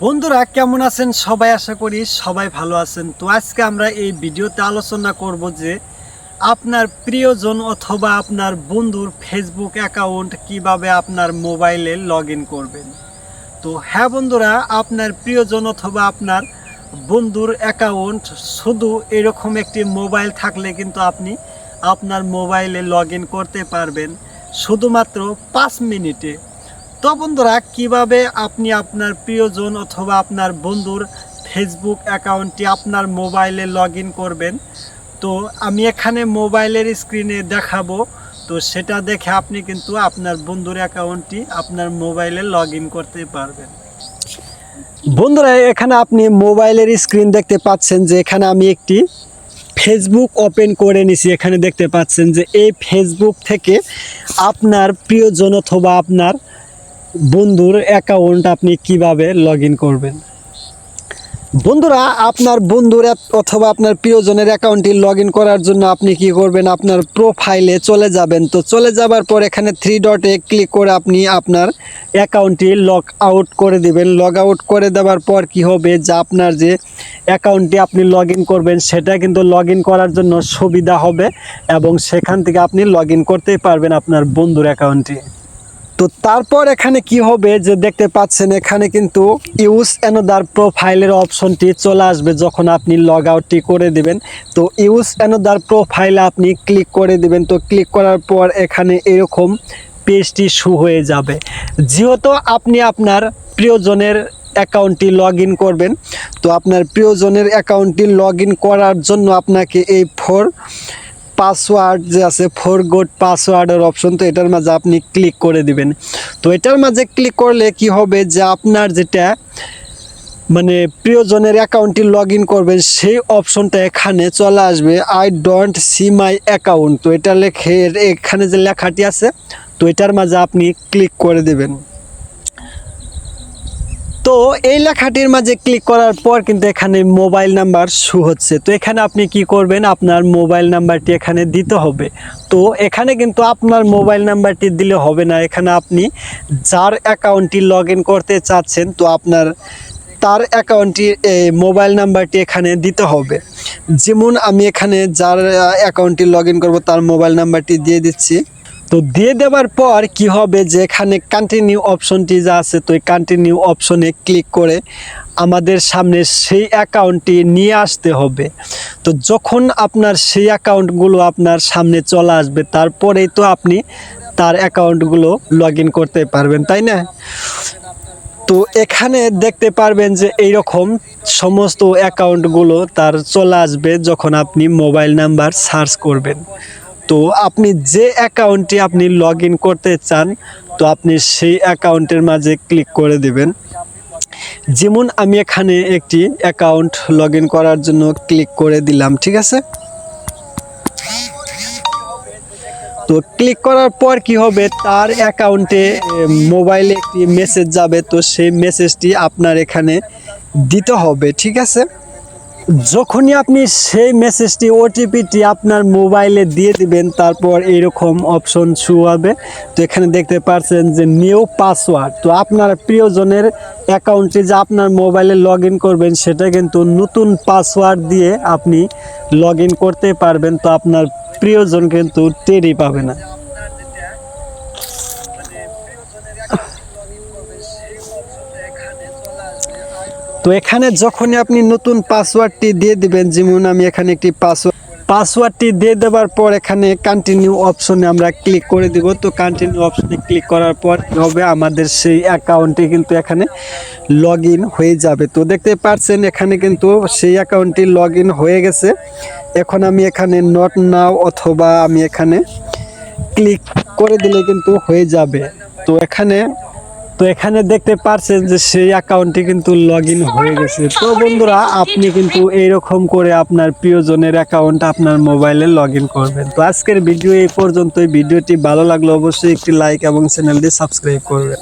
বন্ধুরা কেমন আছেন সবাই? আশা করি সবাই ভালো আছেন। তো আজকে আমরা এই ভিডিওতে আলোচনা করব যে আপনার প্রিয়জন অথবা আপনার বন্ধুর ফেসবুক অ্যাকাউন্ট কিভাবে আপনার মোবাইলে লগইন করবেন। তো হ্যাঁ বন্ধুরা, আপনার প্রিয়জন অথবা আপনার বন্ধুর অ্যাকাউন্ট শুধু এরকম একটি মোবাইল থাকলে কিন্তু আপনি আপনার মোবাইলে লগইন করতে পারবেন শুধুমাত্র 5 মিনিটে। তো বন্ধুরা, কিভাবে আপনি আপনার প্রিয়জন অথবা আপনার বন্ধুর ফেসবুক অ্যাকাউন্টটি আপনার মোবাইলে লগইন করবেন, তো আমি এখানে মোবাইলের স্ক্রিনে দেখাবো। তো সেটা দেখে আপনি কিন্তু আপনার বন্ধুর অ্যাকাউন্টটি আপনার মোবাইলে লগইন করতে পারবেন। বন্ধুরা, এখানে আপনি মোবাইলের স্ক্রিন দেখতে পাচ্ছেন যে এখানে আমি একটি ফেসবুক ওপেন করে নিছি। এখানে দেখতে পাচ্ছেন যে এই ফেসবুক থেকে আপনার প্রিয়জন অথবা আপনার বন্ধুর অ্যাকাউন্ট আপনি কিভাবে লগইন করবেন। বন্ধুরা, আপনার বন্ধুর অথবা আপনার প্রিয়জনের অ্যাকাউন্টটি লগইন করার জন্য আপনি কি করবেন, আপনার প্রোফাইলে চলে যাবেন। তো চলে যাবার পর এখানে 3 ডটে ক্লিক করে আপনি আপনার অ্যাকাউন্টটি লগ আউট করে দিবেন। লগ আউট করে দেওয়ার পর কি হবে যে আপনার যে অ্যাকাউন্টটি আপনি লগইন করবেন সেটা কিন্তু লগইন করার জন্য সুবিধা হবে এবং সেখান থেকে আপনি লগইন করতে পারবেন আপনার বন্ধুর অ্যাকাউন্টটি। তো তারপর এখানে কি হবে যে দেখতে পাচ্ছেন এখানে কিন্তু ইউজ অ্যানাদার প্রোফাইলের অপশনটি চলে আসবে যখন আপনি লগ আউটটি করে দিবেন। তো ইউজ অ্যানাদার প্রোফাইলে আপনি ক্লিক করে দিবেন। তো ক্লিক করার পর এখানে এরকম পেজটি শো হয়ে যাবে। যেহেতু আপনি আপনার প্রিয়জনের অ্যাকাউন্টটি লগইন করবেন, তো আপনার প্রিয়জনের অ্যাকাউন্টটি লগইন করার জন্য আপনাকে এই পাসওয়ার্ড যে আছে ফরগট পাসওয়ার্ডের অপশন, তো এটার মাঝে আপনি ক্লিক করে দিবেন। তো এটার মাঝে ক্লিক করলে কি হবে যে আপনার যেটা মানে প্রিয়জনের অ্যাকাউন্টটি লগইন করবেন সেই অপশনটা এখানে চলে আসবে, I don't see my account. তো এটা লেখে এখানে যে লেখাটি আছে তো এটার মাঝে আপনি ক্লিক করে দেবেন। তো এই লেখাটির মাঝে ক্লিক করার পর কিন্তু এখানে মোবাইল নাম্বার শো হচ্ছে। তো এখানে আপনি কি করবেন, আপনার মোবাইল নাম্বারটি এখানে দিতে হবে। তো এখানে কিন্তু আপনার মোবাইল নাম্বারটি দিলে হবে না, এখানে আপনি যার অ্যাকাউন্টটি লগইন করতে চাচ্ছেন তো আপনার তার অ্যাকাউন্টটি মোবাইল নাম্বারটি এখানে দিতে হবে। যেমন আমি এখানে যার অ্যাকাউন্টটি লগইন করব তার মোবাইল নাম্বারটি দিয়ে দিচ্ছি। তো দিয়ে দেওয়ার পর কি হবে যে এখানে কন্টিনিউ অপশনটি যা আছে তো এই কন্টিনিউ অপশনে ক্লিক করে আমাদের সামনে সেই অ্যাকাউন্টটি নিয়ে আসতে হবে। তো যখন আপনার সেই অ্যাকাউন্টগুলো আপনার সামনে চলে আসবে তারপরেই তো আপনি তার অ্যাকাউন্টগুলো লগইন করতে পারবেন, তাই না? তো এখানে দেখতে পারবেন যে এইরকম সমস্ত অ্যাকাউন্টগুলো তার চলে আসবে যখন আপনি মোবাইল নাম্বার সার্চ করবেন। তো আপনি যে অ্যাকাউন্টটি আপনি লগইন করতে চান তো আপনি সেই অ্যাকাউন্টের মাঝে ক্লিক করে দেবেন। যেমন আমি এখানে একটি অ্যাকাউন্ট লগইন করার জন্য ক্লিক করে দিলাম, ঠিক আছে? তো ক্লিক করার পর কি হবে, তার অ্যাকাউন্টে মোবাইলে একটি মেসেজ যাবে। তো সেই মেসেজটি আপনার এখানে দিতে হবে, ঠিক আছে? যখনই আপনি সেই মেসেজটি ওটিপিটি আপনার মোবাইলে দিয়ে দিবেন তারপর এরকম অপশন শো হবে। তো এখানে দেখতে পাচ্ছেন যে নিউ পাসওয়ার্ড। তো আপনার প্রিয়জনের অ্যাকাউন্টে যে আপনার মোবাইলে লগইন করবেন সেটা কিন্তু নতুন পাসওয়ার্ড দিয়ে আপনি লগইন করতে পারবেন। তো আপনার প্রিয়জন কিন্তু টেরই পাবে না। তো এখানে যখনই আপনি নতুন পাসওয়ার্ডটি দিয়ে দিবেন, যেমন আমি এখানে একটি পাসওয়ার্ডটি দিয়ে দেওয়ার পর এখানে কন্টিনিউ অপশনে আমরা ক্লিক করে দিব। তো কন্টিনিউ অপশনে ক্লিক করার পর কী হবে, আমাদের সেই অ্যাকাউন্টটি কিন্তু এখানে লগইন হয়ে যাবে। তো দেখতে পাচ্ছেন এখানে কিন্তু সেই অ্যাকাউন্টটি লগইন হয়ে গেছে। এখন আমি এখানে নট নাও অথবা আমি এখানে ক্লিক করে দিলে কিন্তু হয়ে যাবে। তো এখানে দেখতে পাচ্ছেন যে সেই অ্যাকাউন্টটি কিন্তু লগইন হয়ে গেছে। তো বন্ধুরা, আপনি কিন্তু এইরকম করে আপনার প্রিয়জনের অ্যাকাউন্ট আপনার মোবাইলে লগইন করবেন। তো আজকের ভিডিও এই পর্যন্তই। ভিডিওটি ভালো লাগলে অবশ্যই একটি লাইক এবং চ্যানেলটি সাবস্ক্রাইব করবেন।